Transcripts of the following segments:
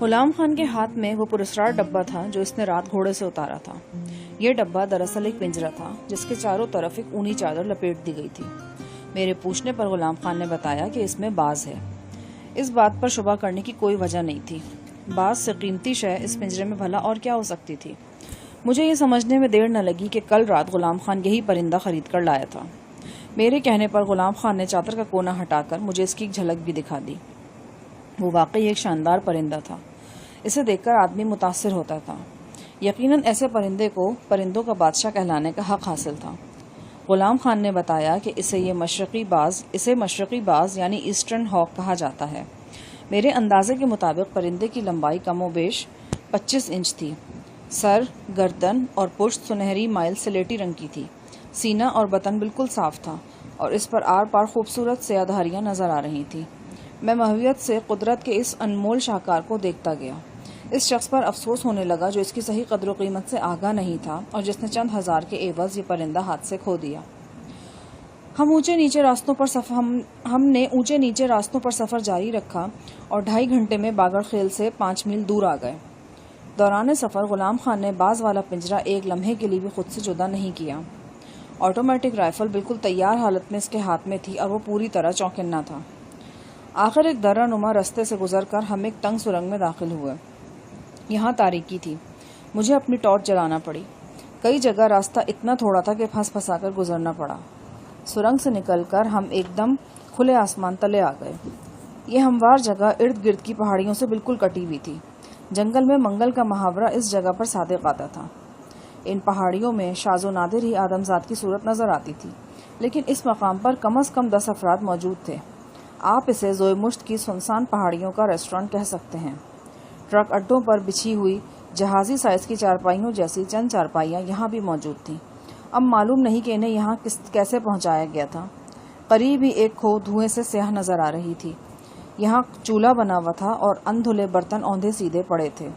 غلام خان کے ہاتھ میں وہ پراسرار ڈبہ تھا جو اس نے رات گھوڑے سے اتارا تھا۔ یہ ڈبہ دراصل ایک پنجرا تھا جس کے چاروں طرف ایک اونی چادر لپیٹ دی گئی تھی۔ میرے پوچھنے پر غلام خان نے بتایا کہ اس میں باز ہے۔ اس بات پر شبہ کرنے کی کوئی وجہ نہیں تھی۔ باز سے قیمتی شے اس پنجرے میں بھلا اور کیا ہو سکتی تھی؟ مجھے یہ سمجھنے میں دیر نہ لگی کہ کل رات غلام خان یہی پرندہ خرید کر لایا تھا۔ میرے کہنے پر غلام خان نے چادر کا کونا ہٹا کر مجھے اس کی ایک جھلک بھی دکھا دی۔ وہ واقعی ایک شاندار پرندہ تھا۔ اسے دیکھ کر آدمی متاثر ہوتا تھا۔ یقیناً ایسے پرندے کو پرندوں کا بادشاہ کہلانے کا حق حاصل تھا۔ غلام خان نے بتایا کہ اسے مشرقی باز یعنی ایسٹرن ہاک کہا جاتا ہے۔ میرے اندازے کے مطابق پرندے کی لمبائی کم و بیش 25 انچ تھی۔ سر، گردن اور پشت سنہری مائل سلیٹی رنگ کی تھی۔ سینہ اور بطن بالکل صاف تھا اور اس پر آر پار خوبصورت سیاہ دھاریاں نظر آ رہی تھیں۔ میں محویت سے قدرت کے اس انمول شاہکار کو دیکھتا گیا۔ اس شخص پر افسوس ہونے لگا جو اس کی صحیح قدر و قیمت سے آگاہ نہیں تھا اور جس نے چند ہزار کے عوض یہ پرندہ ہاتھ سے کھو دیا۔ ہم نے اونچے نیچے راستوں پر سفر جاری رکھا اور 2.5 گھنٹے میں باگڑ خیل سے 5 میل دور آ گئے۔ دوران سفر غلام خان نے باز والا پنجرا ایک لمحے کے لیے بھی خود سے جدا نہیں کیا۔ آٹومیٹک رائفل بالکل تیار حالت میں اس کے ہاتھ میں تھی اور وہ پوری طرح چوکنا تھا۔ آخر ایک درہ نما رستے سے گزر کر ہم ایک تنگ سرنگ میں داخل ہوئے۔ یہاں تاریکی تھی۔ مجھے اپنی ٹارچ جلانا پڑی۔ کئی جگہ راستہ اتنا تھوڑا تھا کہ پھنس پھنسا کر گزرنا پڑا۔ سرنگ سے نکل کر ہم ایک دم کھلے آسمان تلے آ گئے۔ یہ ہموار جگہ ارد گرد کی پہاڑیوں سے بالکل کٹی ہوئی تھی۔ جنگل میں منگل کا محاورہ اس جگہ پر صادق آتا تھا۔ ان پہاڑیوں میں شاذ و نادر ہی آدمزاد کی صورت نظر آتی تھی، لیکن اس مقام پر کم از کم 10 افراد موجود تھے۔ آپ اسے زوئے مشت کی سنسان پہاڑیوں کا ریسٹورانٹ کہہ سکتے ہیں۔ ٹرک اڈوں پر بچھی ہوئی جہازی سائز کی چارپائیوں جیسی چند چارپائیاں یہاں بھی موجود تھیں۔ اب معلوم نہیں کہ انہیں یہاں کیسے پہنچایا گیا تھا۔ قریب ہی ایک کھو دھوئیں سے سیاہ نظر آ رہی تھی۔ یہاں چولہا بنا ہوا تھا اور اندھلے برتن اوندھے سیدھے پڑے تھے۔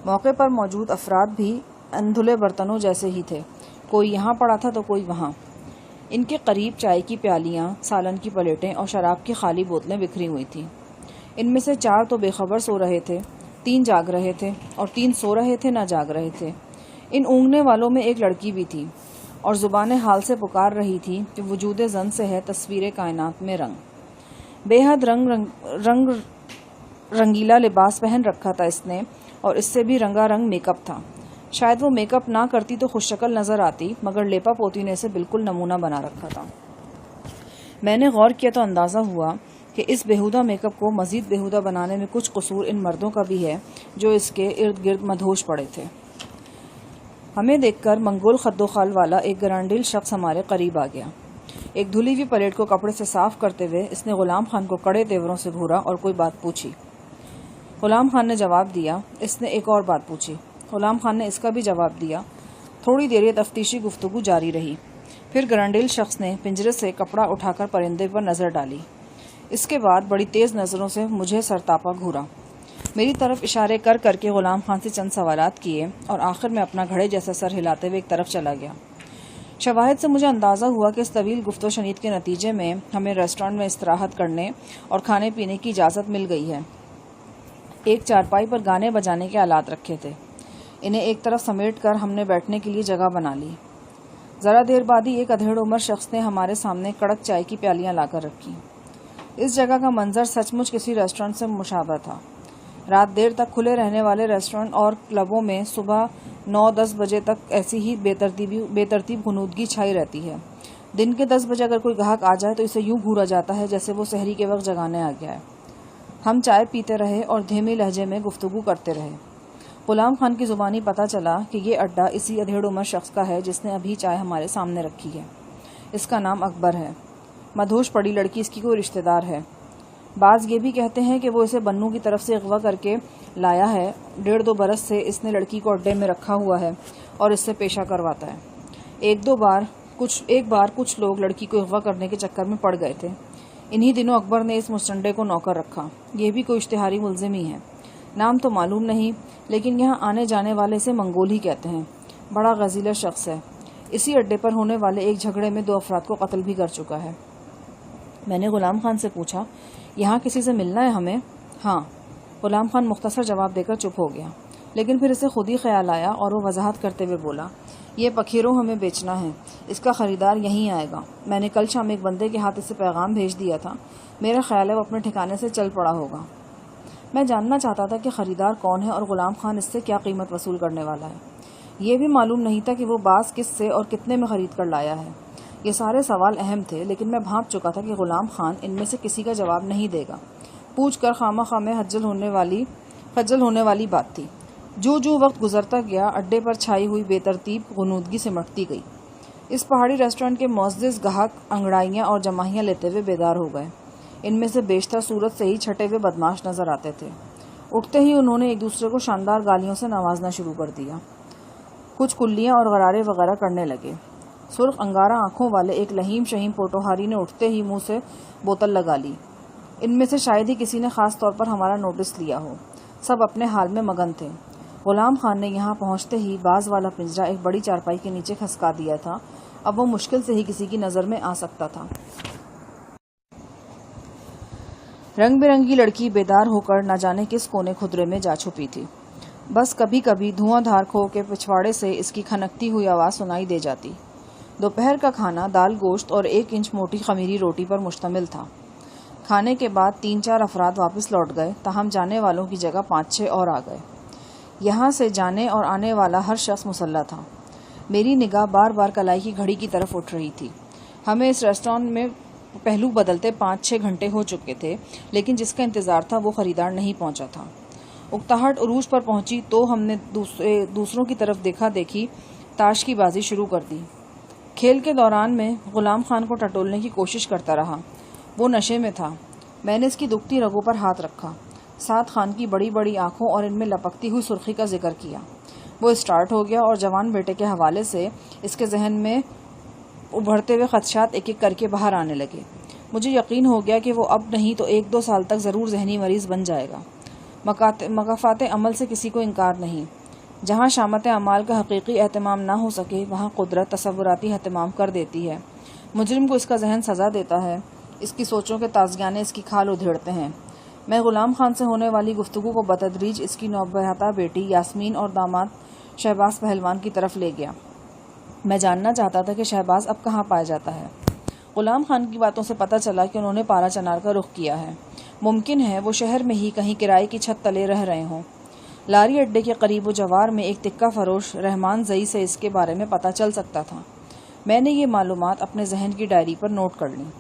موقع پر موجود افراد بھی اندھلے برتنوں جیسے ہی تھے، کوئی یہاں پڑا تھا تو کوئی وہاں۔ ان کے قریب چائے کی پیالیاں، سالن کی پلیٹیں اور شراب کی خالی بوتلیں بکھری ہوئی تھیں۔ ان میں سے 4 تو بے خبر سو رہے تھے، 3 جاگ رہے تھے اور 3 سو رہے تھے نہ جاگ رہے تھے۔ ان اونگنے والوں میں ایک لڑکی بھی تھی اور زبان حال سے پکار رہی تھی کہ وجود زن سے ہے تصویر کائنات میں رنگ۔ بے حد رنگ رنگیلا لباس پہن رکھا تھا اس نے، اور اس سے بھی رنگا رنگ میک اپ تھا۔ شاید وہ میک اپ نہ کرتی تو خوش شکل نظر آتی، مگر لیپا پوتی نے اسے بالکل نمونہ بنا رکھا تھا۔ میں نے غور کیا تو اندازہ ہوا کہ اس بیہودہ میک اپ کو مزید بیہودہ بنانے میں کچھ قصور ان مردوں کا بھی ہے جو اس کے ارد گرد مدہوش پڑے تھے۔ ہمیں دیکھ کر منگول خد و خال والا ایک گرانڈیل شخص ہمارے قریب آ گیا۔ ایک دھلی ہوئی پلیٹ کو کپڑے سے صاف کرتے ہوئے اس نے غلام خان کو کڑے تیوروں سے گھورا اور کوئی بات پوچھی۔ غلام خان نے جواب دیا۔ اس نے ایک اور بات پوچھی۔ غلام خان نے اس کا بھی جواب دیا۔ تھوڑی دیر یہ تفتیشی گفتگو جاری رہی۔ پھر گرانڈیل شخص نے پنجرے سے کپڑا اٹھا کر پرندے پر نظر ڈالی۔ اس کے بعد بڑی تیز نظروں سے مجھے سرتاپا گھورا۔ میری طرف اشارے کر کر کے غلام خان سے چند سوالات کیے اور آخر میں اپنا گھڑے جیسا سر ہلاتے ہوئے ایک طرف چلا گیا۔ شواہد سے مجھے اندازہ ہوا کہ اس طویل گفت و شنید کے نتیجے میں ہمیں ریسٹورانٹ میں استراحت کرنے اور کھانے پینے کی اجازت مل گئی ہے۔ ایک چارپائی پر گانے بجانے کے آلات رکھے تھے۔ انہیں ایک طرف سمیٹ کر ہم نے بیٹھنے کے لیے جگہ بنا لی۔ ذرا دیر بعد ہی ایک ادھیڑ عمر شخص نے ہمارے سامنے کڑک چائے کی پیالیاں لا کر رکھی۔ اس جگہ کا منظر سچ مچ کسی ریسٹورانٹ سے مشابہ تھا۔ رات دیر تک کھلے رہنے والے ریسٹورانٹ اور کلبوں میں صبح 9-10 بجے تک ایسی ہی بے ترتیب غنودگی چھائی رہتی ہے۔ دن کے 10 بجے اگر کوئی گاہک آ جائے تو اسے یوں گھورا جاتا ہے جیسے وہ سحری کے وقت جگانے آ گیا ہے۔ ہم چائے پیتے رہے اور دھیمی لہجے میں گفتگو کرتے رہے۔ غلام خان کی زبانی پتہ چلا کہ یہ اڈا اسی ادھیڑ عمر شخص کا ہے جس نے ابھی چائے ہمارے سامنے رکھی ہے۔ اس کا نام اکبر ہے۔ مدہوش پڑی لڑکی اس کی کوئی رشتہ دار ہے۔ بعض یہ بھی کہتے ہیں کہ وہ اسے بنو کی طرف سے اغوا کر کے لایا ہے۔ 1.5-2 برس سے اس نے لڑکی کو اڈے میں رکھا ہوا ہے اور اس سے پیشہ کرواتا ہے۔ ایک بار کچھ لوگ لڑکی کو اغوا کرنے کے چکر میں پڑ گئے تھے۔ انہی دنوں اکبر نے اس مستنڈے کو نوکر رکھا۔ یہ بھی کوئی اشتہاری ملزم ہی ہے۔ نام تو معلوم نہیں، لیکن یہاں آنے جانے والے اسے منگول ہی کہتے ہیں۔ بڑا غزیلہ شخص ہے۔ اسی اڈے پر ہونے والے ایک جھگڑے میں 2 افراد کو قتل بھی کر چکا ہے۔ میں نے غلام خان سے پوچھا، یہاں کسی سے ملنا ہے ہمیں؟ ہاں، غلام خان مختصر جواب دے کر چپ ہو گیا، لیکن پھر اسے خود ہی خیال آیا اور وہ وضاحت کرتے ہوئے بولا، یہ پکھیروں ہمیں بیچنا ہے، اس کا خریدار یہیں آئے گا۔ میں نے کل شام ایک بندے کے ہاتھ اسے پیغام بھیج دیا تھا، میرا خیال ہے وہ اپنے ٹھکانے سے چل پڑا ہوگا۔ میں جاننا چاہتا تھا کہ خریدار کون ہے اور غلام خان اس سے کیا قیمت وصول کرنے والا ہے۔ یہ بھی معلوم نہیں تھا کہ وہ باز کس سے اور کتنے میں خرید کر لایا ہے۔ یہ سارے سوال اہم تھے، لیکن میں بھانپ چکا تھا کہ غلام خان ان میں سے کسی کا جواب نہیں دے گا۔ پوچھ کر خامہ خواہ میں خجل ہونے والی بات تھی۔ جو وقت گزرتا گیا، اڈے پر چھائی ہوئی بے ترتیب غنودگی سمٹتی گئی۔ اس پہاڑی ریسٹورینٹ کے معزز گاہک انگڑائیاں اور جمائیاں لیتے ہوئے بیدار ہو گئے۔ ان میں سے بیشتر صورت سے ہی چھٹے ہوئے بدماش نظر آتے تھے۔ اٹھتے ہی انہوں نے ایک دوسرے کو شاندار گالیوں سے نوازنا شروع کر دیا۔ کچھ کلیاں اور غرارے وغیرہ کرنے لگے۔ سرخ انگارہ آنکھوں والے ایک لہیم شہیم پوٹوہاری نے اٹھتے ہی منہ سے بوتل لگا لی۔ ان میں سے شاید ہی کسی نے خاص طور پر ہمارا نوٹس لیا ہو۔ سب اپنے حال میں مگن تھے۔ غلام خان نے یہاں پہنچتے ہی باز والا پنجرا ایک بڑی چارپائی کے نیچے کھسکا دیا تھا۔ اب وہ مشکل سے ہی کسی کی نظر میں آ سکتا تھا۔ رنگ برنگی لڑکی بیدار ہو کر نہ جانے کس کونے خدرے میں جا چھپی تھی۔ بس کبھی کبھی دھواں دھار کھو کے پچھواڑے سے اس کی کھنکتی ہوئی آواز سنائی دے جاتی۔ دوپہر کا کھانا دال گوشت اور 1 انچ موٹی خمیری روٹی پر مشتمل تھا۔ کھانے کے بعد 3-4 افراد واپس لوٹ گئے، تاہم جانے والوں کی جگہ 5-6 اور آ گئے۔ یہاں سے جانے اور آنے والا ہر شخص مسلح تھا۔ میری نگاہ بار بار کلائی کی گھڑی کی طرف اٹھ رہی تھی۔ ہمیں اس ریسٹورانٹ میں پہلو بدلتے 5-6 گھنٹے ہو چکے تھے، لیکن جس کا انتظار تھا وہ خریدار نہیں پہنچا تھا۔ اکتاہٹ عروج پر پہنچی تو ہم نے دوسروں کی طرف دیکھا دیکھی تاش کی بازی شروع کر دی۔ کھیل کے دوران میں غلام خان کو ٹٹولنے کی کوشش کرتا رہا۔ وہ نشے میں تھا۔ میں نے اس کی دکھتی رگوں پر ہاتھ رکھا، ساتھ خان کی بڑی بڑی آنکھوں اور ان میں لپکتی ہوئی سرخی کا ذکر کیا۔ وہ اسٹارٹ ہو گیا اور جوان بیٹے کے حوالے سے اس کے ذہن میں ابھرتے ہوئے خدشات ایک ایک کر کے باہر آنے لگے۔ مجھے یقین ہو گیا کہ وہ اب نہیں تو 1-2 سال تک ضرور ذہنی مریض بن جائے گا۔ مکافات عمل سے کسی کو انکار نہیں۔ جہاں شامت اعمال کا حقیقی اہتمام نہ ہو سکے، وہاں قدرت تصوراتی اہتمام کر دیتی ہے۔ مجرم کو اس کا ذہن سزا دیتا ہے، اس کی سوچوں کے تازیانے اس کی کھال ادھیڑتے ہیں۔ میں غلام خان سے ہونے والی گفتگو کو بتدریج اس کی نوبہتہ بیٹی یاسمین اور داماد شہباز پہلوان کی طرف لے گیا۔ میں جاننا چاہتا تھا کہ شہباز اب کہاں پایا جاتا ہے۔ غلام خان کی باتوں سے پتہ چلا کہ انہوں نے پارا چنار کا رخ کیا ہے۔ ممکن ہے وہ شہر میں ہی کہیں کرائے کی چھت تلے رہ رہے ہوں۔ لاری اڈے کے قریب و جوار میں ایک تکہ فروش رحمان زئی سے اس کے بارے میں پتہ چل سکتا تھا۔ میں نے یہ معلومات اپنے ذہن کی ڈائری پر نوٹ کر لیں۔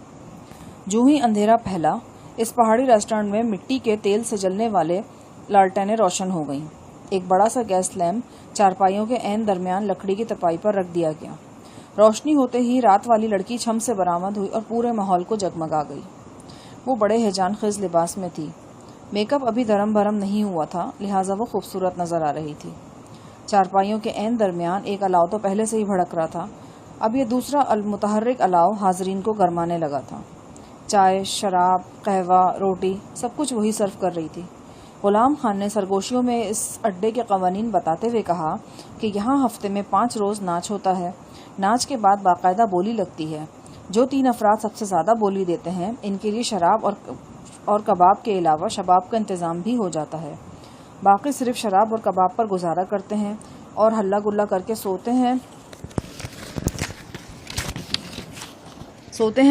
جو ہی اندھیرا پھیلا، اس پہاڑی ریسٹورانٹ میں مٹی کے تیل سے جلنے والے لالٹینیں روشن ہو گئیں۔ ایک بڑا سا گیس لیمپ چارپائیوں کے عین درمیان لکڑی کی تپائی پر رکھ دیا گیا۔ روشنی ہوتے ہی رات والی لڑکی چھم سے برآمد ہوئی اور پورے ماحول کو جگمگا گئی۔ وہ بڑے ہیجان خیز لباس میں تھی۔ میک اپ ابھی دھرم بھرم نہیں ہوا تھا، لہٰذا وہ خوبصورت نظر آ رہی تھی۔ چارپائیوں کے عین درمیان ایک الاؤ تو پہلے سے ہی بھڑک رہا تھا، اب یہ دوسرا متحرک الاؤ حاضرین کو گرمانے لگا تھا۔ چائے، شراب، قہوہ، روٹی، سب کچھ وہی سرو کر رہی تھی۔ غلام خان نے سرگوشیوں میں اس اڈے کے قوانین بتاتے ہوئے کہا کہ یہاں ہفتے میں 5 روز ناچ ہوتا ہے۔ ناچ کے بعد باقاعدہ بولی لگتی ہے۔ جو 3 افراد سب سے زیادہ بولی دیتے ہیں، ان کے لیے شراب اور کباب کے علاوہ شباب کا انتظام بھی ہو جاتا ہے۔ باقی صرف شراب اور کباب پر گزارا کرتے ہیں اور ہلا گلا کر کے سوتے ہیں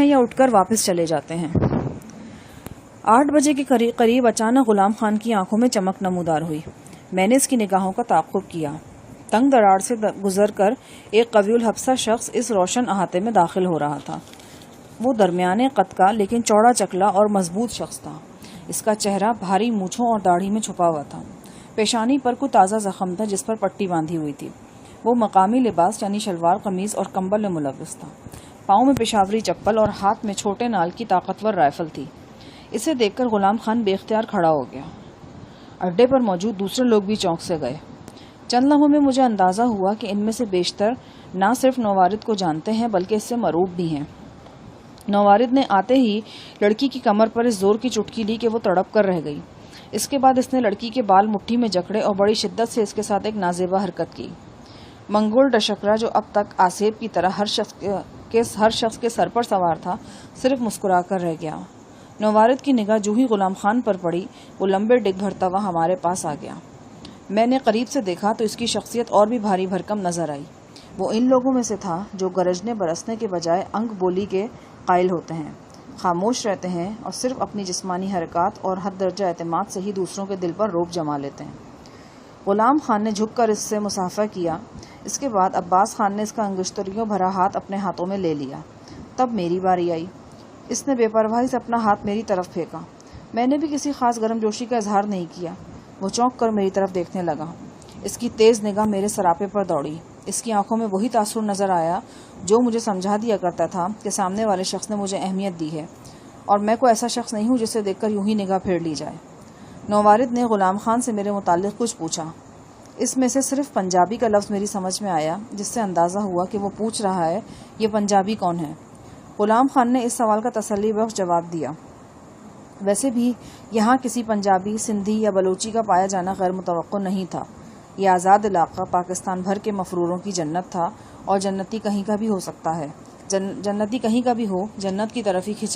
یا اٹھ کر واپس چلے جاتے ہیں۔ 8 بجے کے قریب اچانک غلام خان کی آنکھوں میں چمک نمودار ہوئی۔ میں نے اس کی نگاہوں کا تعاقب کیا۔ تنگ دراڑ سے گزر کر ایک قوی الحبسہ شخص اس روشن احاطے میں داخل ہو رہا تھا۔ وہ درمیانے قد کا لیکن چوڑا چکلا اور مضبوط شخص تھا۔ اس کا چہرہ بھاری مونچھوں اور داڑھی میں چھپا ہوا تھا۔ پیشانی پر کوئی تازہ زخم تھا جس پر پٹی باندھی ہوئی تھی۔ وہ مقامی لباس یعنی شلوار قمیض اور کمبل میں ملوث تھا۔ پاؤں میں پشاوری چپل اور ہاتھ میں چھوٹے نال کی طاقتور رائفل تھی۔ اسے دیکھ کر غلام خان بے اختیار کھڑا ہو گیا۔ اڈے پر موجود دوسرے لوگ بھی چونک سے گئے۔ چند لمحوں میں مجھے اندازہ ہوا کہ ان میں سے بیشتر نہ صرف نوارد کو جانتے ہیں بلکہ اس سے مرعوب بھی ہیں۔ نوارد نے آتے ہی لڑکی کی کمر پر اس زور کی چٹکی لی کہ وہ تڑپ کر رہ گئی۔ اس کے بعد اس نے لڑکی کے بال مٹھی میں جکڑے اور بڑی شدت سے اس کے ساتھ ایک نازیبا حرکت کی۔ منگول ڈشکرا جو اب تک آسیب کی طرح ہر شخص کے سر پر سوار تھا، صرف مسکرا کر رہ گیا۔ نوارد کی نگاہ جو ہی غلام خان پر پڑی وہ لمبے ڈگ بھرتا ہوا ہمارے پاس آ گیا۔ میں نے قریب سے دیکھا تو اس کی شخصیت اور بھی بھاری بھرکم نظر آئی۔ وہ ان لوگوں میں سے تھا جو گرجنے برسنے کے بجائے انگ بولی کے قائل ہوتے ہیں، خاموش رہتے ہیں اور صرف اپنی جسمانی حرکات اور حد درجہ اعتماد سے ہی دوسروں کے دل پر رعب جما لیتے ہیں۔ غلام خان نے جھک کر اس سے مصافحہ کیا۔ اس کے بعد عباس خان نے اس کا انگشتریوں بھرا ہاتھ اپنے ہاتھوں میں لے لیا۔ تب میری باری آئی۔ اس نے بے پرواہی سے اپنا ہاتھ میری طرف پھینکا۔ میں نے بھی کسی خاص گرم جوشی کا اظہار نہیں کیا۔ وہ چونک کر میری طرف دیکھنے لگا۔ اس کی تیز نگاہ میرے سراپے پر دوڑی۔ اس کی آنکھوں میں وہی تاثر نظر آیا جو مجھے سمجھا دیا کرتا تھا کہ سامنے والے شخص نے مجھے اہمیت دی ہے اور میں کوئی ایسا شخص نہیں ہوں جسے دیکھ کر یوں ہی نگاہ پھیر لی جائے۔ نوارد نے غلام خان سے میرے متعلق کچھ پوچھا۔ اس میں سے صرف پنجابی کا لفظ میری سمجھ میں آیا، جس سے اندازہ ہوا کہ وہ پوچھ رہا ہے یہ پنجابی کون ہے۔ غلام خان نے اس سوال کا تسلی بخش جواب دیا۔ ویسے بھی یہاں کسی پنجابی، سندھی یا بلوچی کا پایا جانا غیر متوقع نہیں تھا۔ یہ آزاد علاقہ پاکستان بھر کے مفروروں کی جنت تھا اور جنتی کہیں کا بھی ہو سکتا ہے، جنتی کہیں کا بھی ہو، جنت کی طرف ہی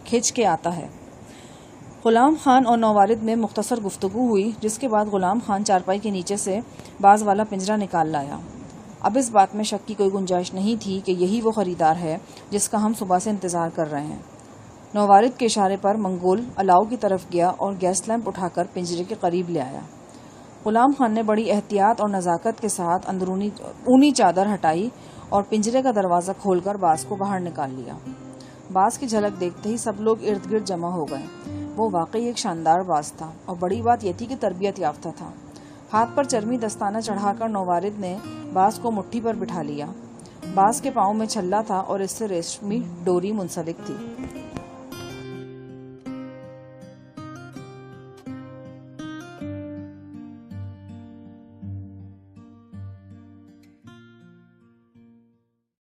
کھچ کے آتا ہے۔ غلام خان اور نوارد میں مختصر گفتگو ہوئی، جس کے بعد غلام خان چارپائی کے نیچے سے باز والا پنجرا نکال لایا۔ اب اس بات میں شک کی کوئی گنجائش نہیں تھی کہ یہی وہ خریدار ہے جس کا ہم صبح سے انتظار کر رہے ہیں۔ نوارد کے اشارے پر منگول الاؤ کی طرف گیا اور گیس لیمپ اٹھا کر پنجرے کے قریب لے آیا۔ غلام خان نے بڑی احتیاط اور نزاکت کے ساتھ اونی چادر ہٹائی اور پنجرے کا دروازہ کھول کر باز کو باہر نکال لیا۔ باز کی جھلک دیکھتے ہی سب لوگ ارد گرد جمع ہو گئے۔ وہ واقعی ایک شاندار باز تھا اور بڑی بات یہ تھی کہ تربیت یافتہ تھا۔ ہاتھ پر چرمی دستانہ چڑھا کر نوارد نے باز کو مٹھی پر بٹھا لیا۔ باز کے پاؤں میں چھلا تھا اور اس سے ریشمی ڈوری منسلک تھی۔